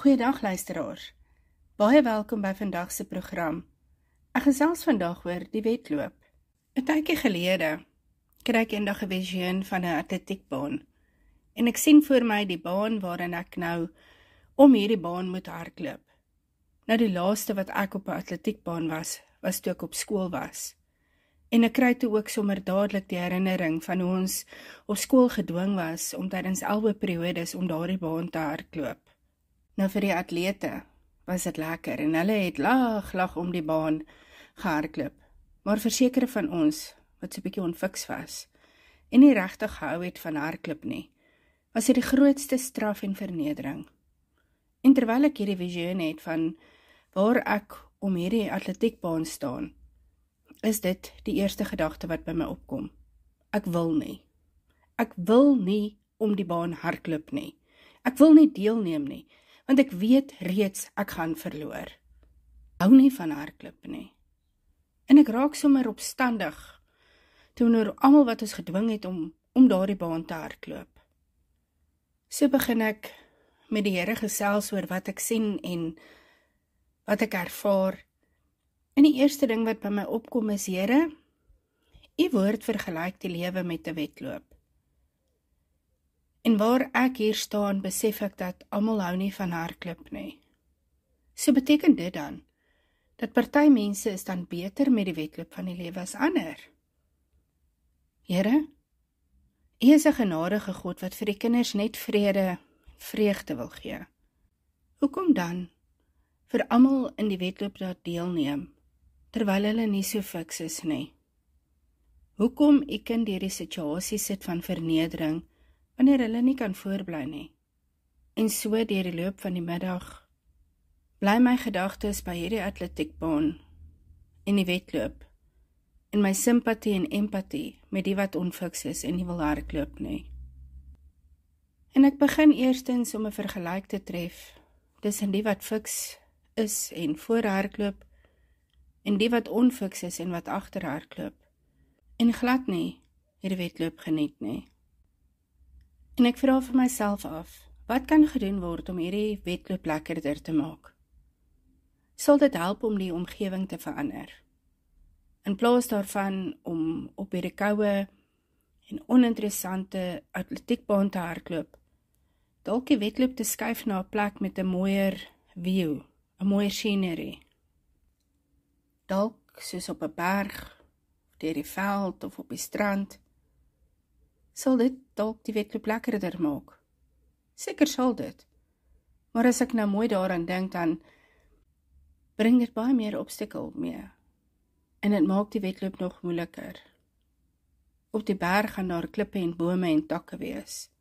Goeiedag luisteraars. Baie welkom by vandag se program. Ek gesels vandag oor die wedloop. 'n Tydjie gelede kry ek eendag 'n visioen van 'n atletiekbaan. En ek sien voor my die baan waarin ek nou om hierdie baan moet hardloop. Nou die laaste wat ek op 'n atletiekbaan was toe ek op skool was. En ek kry toe ook sommer dadelik die herinnering van hoe ons op skool gedwing was om tydens elboperiodes om daardie baan te hardloop. Nou vir die atlete was dit lekker en hulle het lag om die baan gehardloop. Maar vir sekere van ons, wat so 'n bietjie onfiks was, en nie regtig gehou het van hardloop nie, was dit die grootste straf en vernedering. En terwyl ek hierdie visioen het van waar ek om hierdie atletiekbaan staan, is dit die eerste gedagte wat by my opkom. Ek wil nie. Ek wil nie om die baan hardloop nie. Ek wil nie deelneem nie, want ek weet reeds ek gaan verloor. Hou nie van hardloop nie. En ek raak sommer opstandig teenoor almal wat ons gedwing het om daardie baan te hardloop. So begin ek met die Here gesels oor wat ek sien en wat ek ervaar. En die eerste ding wat by my opkom is, Here, U woord vergelyk die lewe met 'n wedloop. En waar ek hier staan, besef ek dat almal hou nie van hardloop nie. So beteken dit dan, dat party mense is dan beter met die wedloop van die lewe as ander. Here, U is 'n genadige God wat vir die kinders net vrede en vreugde wil gee. Hoekom dan vir almal in die wedloop daar deelneem, terwyl hulle nie so fiks is nie? Hoekom U kind deur die situasie sit van vernedering, wanneer hulle nie kan voorbly nie? En so deur die loop van die middag, bly my gedagtes by hierdie atletiekbaan en die wedloop, en my simpatie en empatie met die wat onfiks is en nie wil hardloop nie. En ek begin eerstens om 'n vergelyk te tref tussen die wat fiks is en voor hardloop, en die wat onfiks is en wat agter hardloop, en glad nie hierdie wedloop geniet nie. En ek vra vir myself af, wat kan gedoen word om hierdie wedloop lekkerder te maak? Sal dit help om die omgewing te verander? In plaas daarvan om op hierdie koue en oninteressante atletiekbaan te hardloop, dalk die wedloop te skuif na 'n plek met 'n mooier view, 'n mooier scenery. Dalk soos op 'n berg, deur die veld of op die strand. Sal dit dalk die wedloop lekkerder maak? Seker sal dit. Maar as ek nou mooi daaraan dink, dan bring dit baie meer obstakel mee. En dit maak die wedloop nog moeiliker. Op die berg gaan daar klippe en bome en takke wees.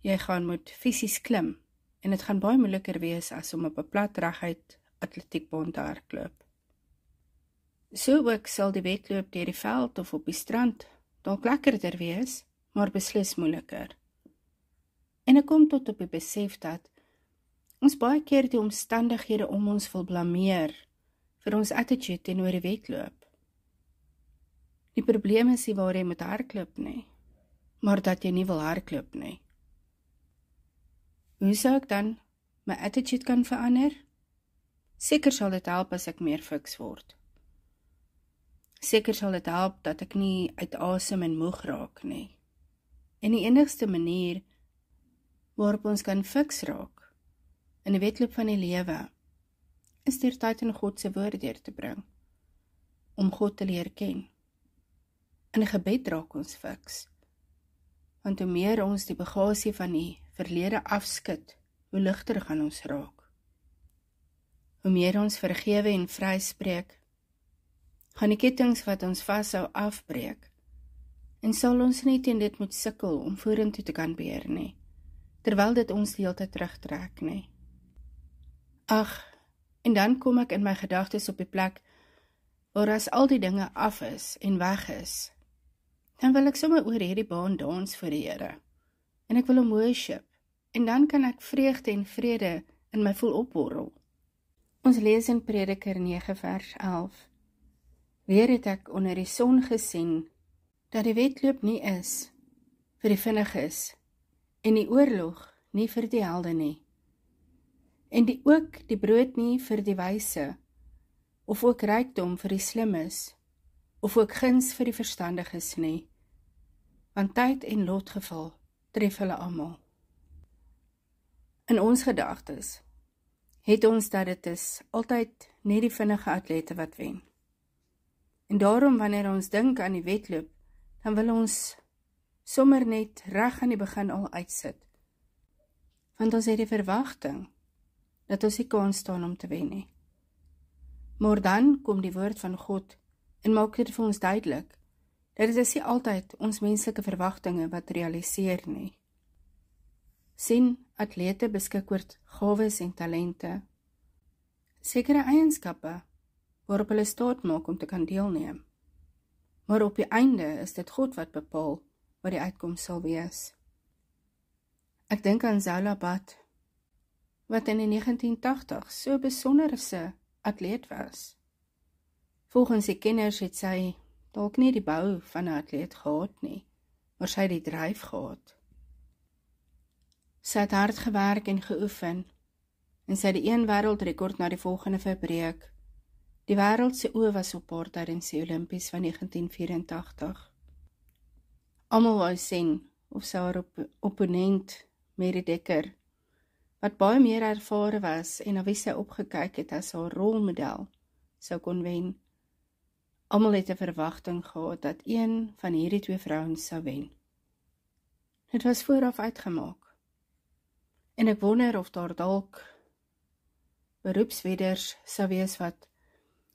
Jy gaan moet fisies klim, en dit gaan baie moeiliker wees as om op 'n plat reguit atletiekbaan te hardloop. So ook sal die wedloop deur die veld of op die strand dalk lekkerder wees, maar beslis moeiliker. En ek kom tot op die besef dat ons baie keer die omstandighede om ons wil blameer vir ons attitude teenoor die wedloop. Die probleem is nie waar jy moet hardloop nie, maar dat jy nie wil hardloop nie. Hoe sou ek dan my attitude kan verander? Seker sal dit help as ek meer fiks word. Seker sal dit help dat ek nie uit asem en moeg raak nie. En die enigste manier waarop ons kan fiks raak in die wedloop van die lewe, is deur tyd in God se woord deur te bring, om God te leer ken. In gebed raak ons fiks, want hoe meer ons die bagasie van die verlede afskud, hoe ligter gaan ons raak. Hoe meer ons vergewe en vryspreek, gaan die kettinge wat ons vashou afbreek, en sal ons nie teen dit moet sukkel om vorentoe te kan beheer nie, terwyl dit ons die hele tyd terugtrek nie. Ag, en dan kom ek in my gedagtes op die plek, waar as al die dinge af is en weg is, dan wil ek sommer oor hierdie baan dans vir die Here, en ek wil hom worship, en dan kan ek vreugde en vrede in my voel opborrel. Ons lees in Prediker 9 vers 11, weer het ek onder die son gesien, dat die wedloop nie is vir die vinniges, en die oorlog nie vir die helde nie, en ook die brood nie vir die wyse, of ook rykdom vir die slimmes, of ook guns vir die verstandiges nie, want tyd en lotgeval tref hulle almal. In ons gedagtes het ons dat dit is altyd net die vinnige atlete wat wen. En daarom wanneer ons dink aan die wedloop, dan wil ons sommer net reg aan die begin al uitsit. Want ons het die verwagting dat ons nie kans staan om te wen nie. Maar dan kom die woord van God en maak dit vir ons duidelik dat dit is nie altyd ons menslike verwagtinge wat realiseer nie. Sien, atlete beskik oor gawes en talente, sekere eienskappe waarop hulle staat maak om te kan deelneem. Maar op die einde is dit God wat bepaal wat die uitkoms sal wees. Ek dink aan Zola Butt, wat in die 1980 so besonderse atleet was. Volgens die kenners het sy dalk nie die bou van 'n atleet gehad nie, maar sy het die dryf gehad. Sy het hard gewerk en geoefen, en sy het die een wêreldrekord na die volgende verbreek. Die wêreld se oë was op haar tydens die Olimpies van 1984. Almal wou sien of sy haar opponent, Mary Dekker, wat baie meer ervare was en na wie sy opgekyk het as haar rolmodel, sou kon wen. Almal het 'n verwagting gehad dat een van hierdie twee vrouens sou wen. Dit was vooraf uitgemaak. En ek wonder of daar dalk beroepswedders sou wees wat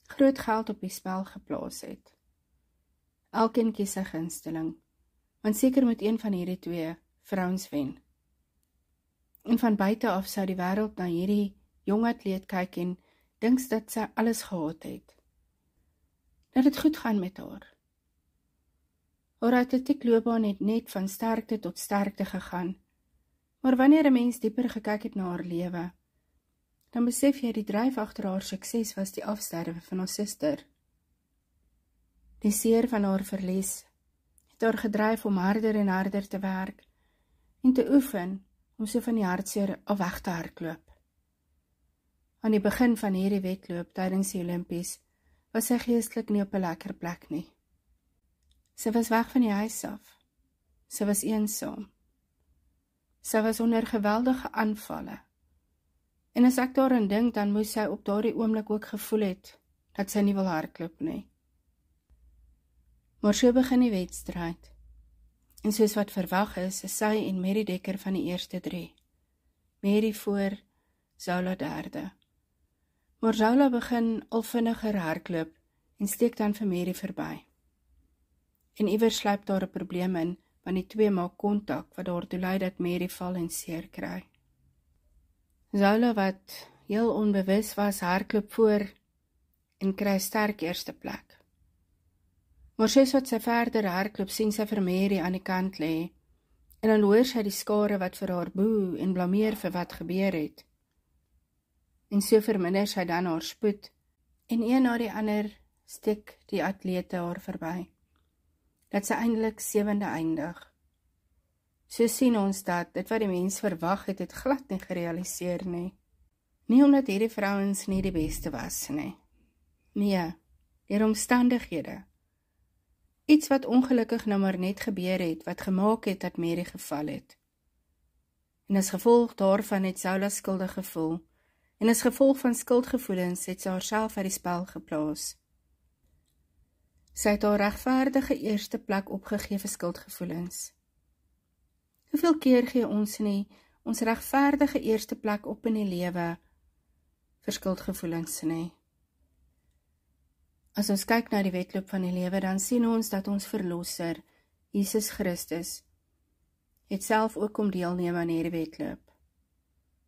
groot geld op die spel geplaas het. Elkeen kies sy gunsteling, want seker moet een van hierdie twee vrouens wen. En van buite af sou die wêreld na hierdie jong atleet kyk en dink dat sy alles gehad het. Dat dit goed gaan met haar. Haar atletiekloopbaan het net van sterkte tot sterkte gegaan, maar wanneer 'n mens dieper gekyk het na haar lewe, dan besef jy die dryf agter haar sukses was die afsterwe van haar suster. Die seer van haar verlies het haar gedryf om harder en harder te werk en te oefen om so van die hartseer af weg te hardloop. Aan die begin van hierdie wedloop tydens die Olimpies was sy geestelik nie op 'n lekker plek nie. Sy was weg van die huis af. Sy was eensaam. Sy was onder geweldige aanvalle. En as ek daaraan dink, dan moes sy op daardie oomblik ook gevoel het dat sy nie wil hardloop nie. Maar so begin die wedstryd. En soos wat verwag is sy en Mary Dekker van die eerste 3. Mary voor, Zola derde. Maar Zola begin al vinniger hardloop en steek dan vir Mary verby. En iewers sluip daar 'n probleem in, want die twee maak kontak wat daartoe lei dat Mary val en seer kry. Zola wat heel onbewus was, hardloop voor en kry sterk eerste plek. Maar soos wat sy verder hardloop, sien sy vir Mary aan die kant lê, en dan hoor sy die skare wat vir haar boe en blameer vir wat gebeur het. En so verminder sy dan haar spoed, en een na die ander steek die atlete haar verby, dat sy eindelik 7de eindig. So sien ons dat dit wat die mens verwag het glad nie gerealiseer nie. Nie omdat hierdie vrouens nie die beste was nie. Nee, deur omstandighede. Iets wat ongelukkig nou maar net gebeur het, wat gemaak het dat Mary geval het. En as gevolg daarvan het Zola skuldig gevoel, en as gevolg van skuldgevoelens het sy haarself uit die spel geplaas. Sy het haar regverdige eerste plek opgegee vir skuldgevoelens. Hoeveel keer gee ons nie ons regverdige eerste plek op in die lewe vir skuldgevoelens nie? As ons kyk na die wedloop van die lewe, dan sien ons dat ons verlosser, Jesus Christus, het self ook kom deelneem aan hierdie wedloop.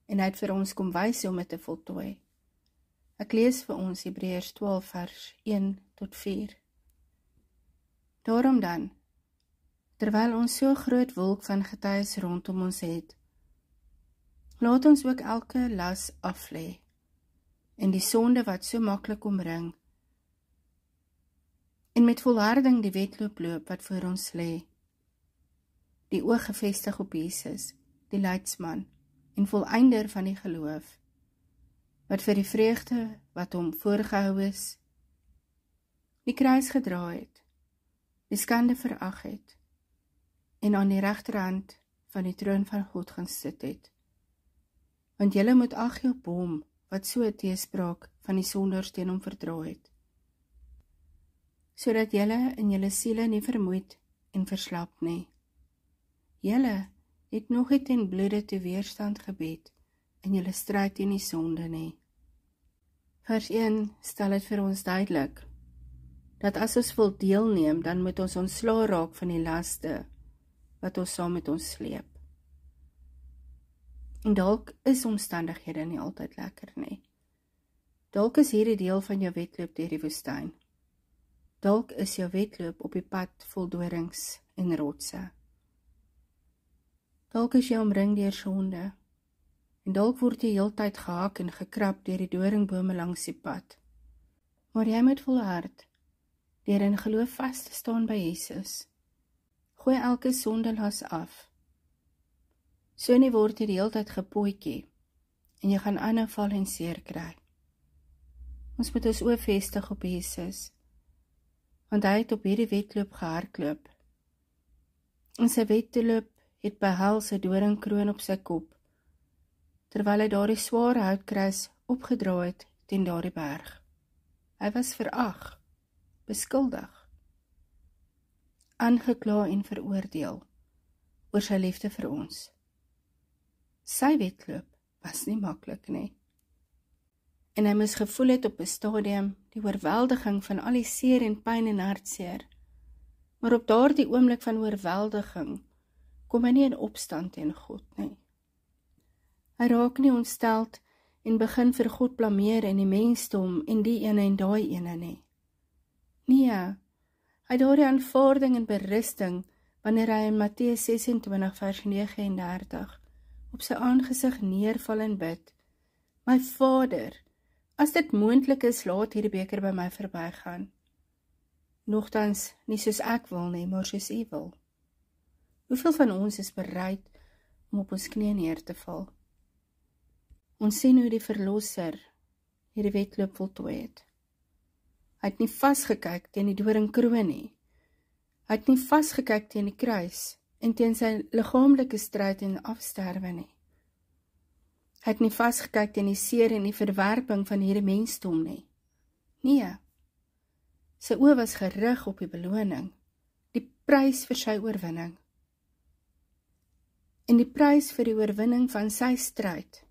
En hy het vir ons kom wys om dit te voltooi. Ek lees vir ons Hebreërs 12 vers 1 tot 4. Daarom dan, terwyl ons so groot wolk van getuies rondom ons het, laat ons ook elke las aflê, en die sonde wat so maklik omring, en met volharding die wedloop loop wat voor ons lê, die oog gefestig op Jesus, die leidsman en volëinder van die geloof, wat vir die vreugde wat hom voorgehou is, die kruis gedra het, die skande verag het, en aan die regterhand van die troon van God gaan sit het. Want julle moet ag gee op hom, wat so 'n teespraak van die sondaars teen hom verdra het, sodat julle in julle siele nie vermoeid en verslap nie. Julle het nog nie ten bloede te weerstand gebied in julle stryd teen die sonde nie. Vers 1 stel dit vir ons duidelik, dat as ons wil deelneem, dan moet ons ontslae raak van die laste, wat ons saam met ons sleep. En dalk is omstandighede nie altyd lekker nie. Dalk is hierdie deel van jou wedloop deur die woestyn. Dalk is jou wedloop op die pad vol dorings en rotse. Dalk is jy omring deur sonde, en dalk word jy heeltyd gehak en gekrap deur die doringbome langs die pad. Maar jy moet volhard, deur in geloof vas te staan by Jesus. Gooi elke sondelas af. So nie word jy die heeltyd gepootjie, en jy gaan aanhou val en seer kry. Ons moet ons oë vestig op Jesus, want hy het op hierdie wedloop gehardloop. En sy wedloop het behels 'n doringkroon op sy kop, terwyl hy daardie sware houtkruis opgedra het teen daardie berg. Hy was verag, beskuldig, aangekla en veroordeel oor sy liefde vir ons. Sy wedloop was nie maklik nie. En hy moes gevoel het op 'n stadium die oorweldiging van al die seer en pyn en hartseer. Maar op daardie oomblik van oorweldiging kom hy nie in opstand teen God nie. Hy raak nie ontsteld en begin vir God blameer en die mensdom en die ene en daai ene nie. Nee, hy het daardie aanvaarding en berusting wanneer hy in Matteus 26 vers 39 op sy aangesig neerval en bid, my Vader, as dit moontlik is, laat hierdie beker by my verbygaan. Nogtans nie soos ek wil nie, maar soos U wil. Hoeveel van ons is bereid om op ons knieë neer te val? Ons sien hoe die Verlosser hierdie wedloop voltooi het. Hy het nie vasgekyk teen die doringkroon nie. Hy het nie vasgekyk teen die kruis en teen sy liggaamlike stryd en afsterwe nie. Hy het nie vasgekyk teen die seer en die verwerping van hierdie mensdom nie. Nee, sy oë was gerig op die beloning, die prys vir sy oorwinning. En die prys vir die oorwinning van sy stryd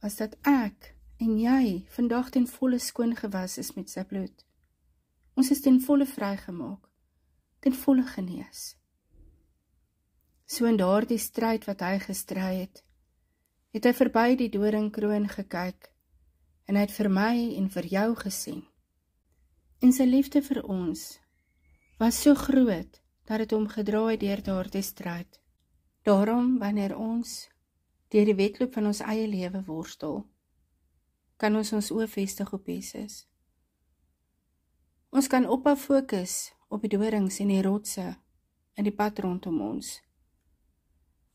was dat ek en jy vandag ten volle skoon gewas is met sy bloed. Ons is ten volle vrygemaak, ten volle genees. So in daardie stryd wat hy gestry het hy verby die doringkroon gekyk en hy het vir my en vir jou gesien. En sy liefde vir ons was so groot dat het hom gedra het deur daardie stryd. Daarom, wanneer ons deur die wedloop van ons eie lewe worstel, kan ons oë vestig op Jesus. Ons kan ophou fokus op die dorings en die rotse in die pad rondom ons.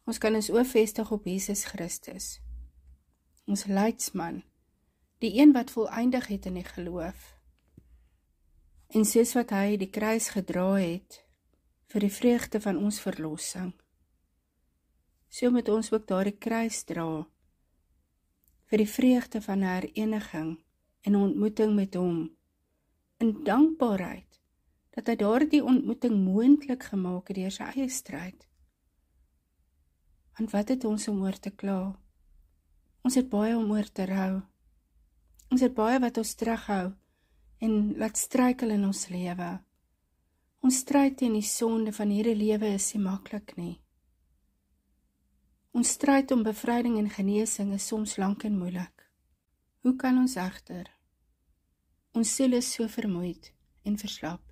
Ons kan ons oë vestig op Jesus Christus, ons leidsman, die een wat voleindig het in die geloof. En soos wat hy die kruis gedra het vir die vreugde van ons verlossing, so moet ons ook daardie kruis dra vir die vreugde van hereniging en ontmoeting met hom, in dankbaarheid dat hy daardie ontmoeting moontlik gemaak het deur sy eie stryd. Want wat het ons om oor te kla? Ons het baie om oor te rou. Ons het baie wat ons terughou en laat struikel in ons lewe. Ons stryd teen die sonde van hierdie lewe is nie maklik nie. Ons stryd om bevryding en genesing is soms lank en moeilik. Hoe kan ons egter? Ons siel is so vermoeid en verslap.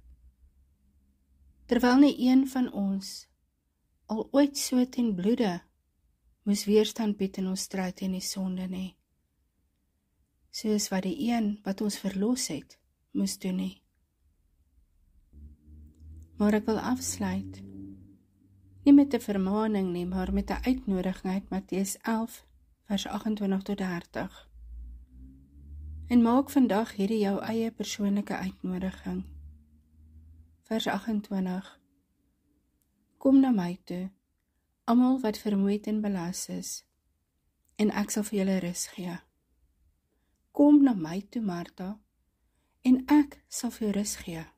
Terwyl nie een van ons al ooit so ten bloede moes weerstand bied in ons stryd teen die sonde nie. Soos wat die een wat ons verlos het, moes doen nie. Maar ek wil afsluit, nie met 'n vermaaning nie, maar met 'n uitnodiging uit Matteus 11, vers 28 tot 30. En maak vandag hierdie jou eie persoonlike uitnodiging. Vers 28. Kom na my toe, almal wat vermoeid en belas is, en ek sal vir julle rus gee. Kom na my toe, Martha, en ek sal vir jou rus gee.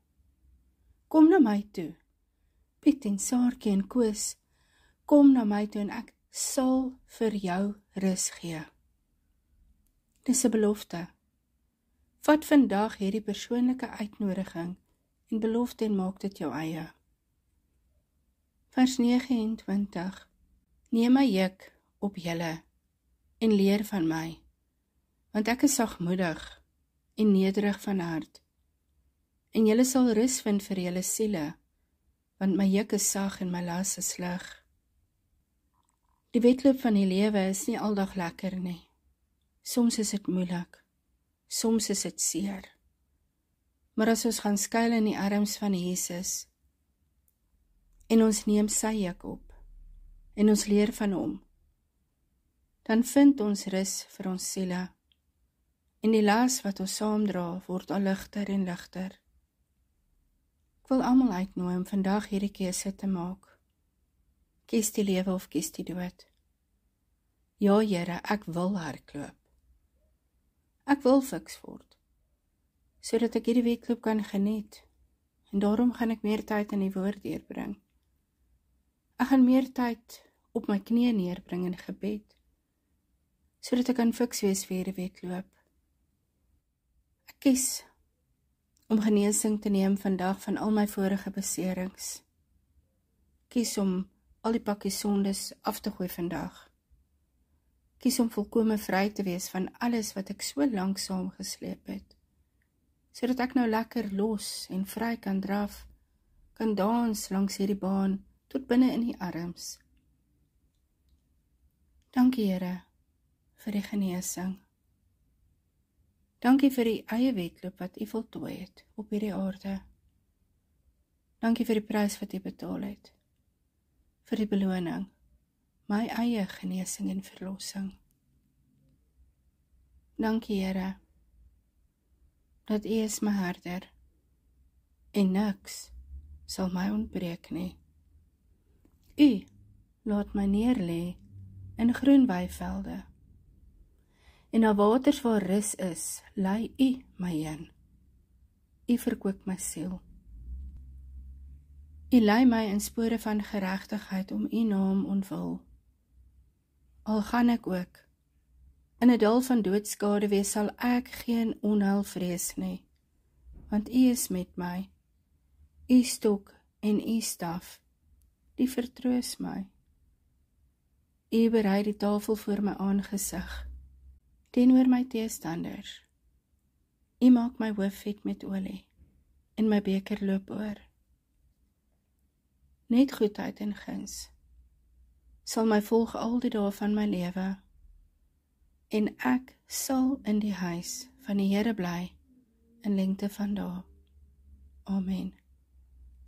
Kom na my toe, Piet en Saartjie en Koos, kom na my toe en ek sal vir jou rus gee. Dis 'n belofte. Vat vandag hierdie persoonlike uitnodiging en belofte en maak dit jou eie. Vers 29. Neem my juk op julle en leer van my, want ek is sagmoedig en nederig van hart. En julle sal rus vind vir julle siele, want my juk is sag en my las is lig. Die wedloop van die lewe is nie aldag lekker nie. Soms is dit moeilik, soms is dit seer. Maar as ons gaan skuil in die arms van Jesus, en ons neem sy juk op, en ons leer van hom, dan vind ons rus vir ons siele, en die las wat ons saamdra word al ligter en ligter. Ek wil almal uitnooi om vandag hierdie keuse te maak. Kies die lewe of kies die dood. Ja, Here, ek wil hardloop. Ek wil fiks word, sodat ek hierdie wedloop kan geniet, en daarom gaan ek meer tyd in die woord deurbring. Ek gaan meer tyd op my knieë neerbring in gebed, sodat ek kan fiks wees vir hierdie wedloop. Ek kies om genesing te neem vandag van al my vorige beserings. Kies om al die pakkies sondes af te gooi vandag. Kies om volkome vry te wees van alles wat ek so lank saamgesleep het, sodat ek nou lekker los en vry kan draf, kan dans langs hierdie baan, tot binne in die arms. Dankie, Here, vir die genesing. Dankie vir die eie wedloop wat U voltooi het op hierdie aarde. Dankie vir die prys wat U betaal het, vir die beloning, my eie genesing en verlossing. Dankie, Here, dat U is my herder, en niks sal my ontbreek nie. U laat my neerlê in groen weivelde, en na waters waar rus is, lei U my heen. U verkoop my siel. U lei my in spore van geregtigheid om U naam ontwil. Al gaan ek ook in 'n dal van doodskade wees, sal ek geen onheil vrees nie, want U is met my. U stok en U staf, die vertroos my. U berei die tafel voor my aangesig, teenoor my teestanders. U maak my hoof vet met olie, en my beker loop oor. Net goedheid en guns sal my volg al die dae van my lewe, en ek sal in die huis van die Here bly in lengte van dae. Amen.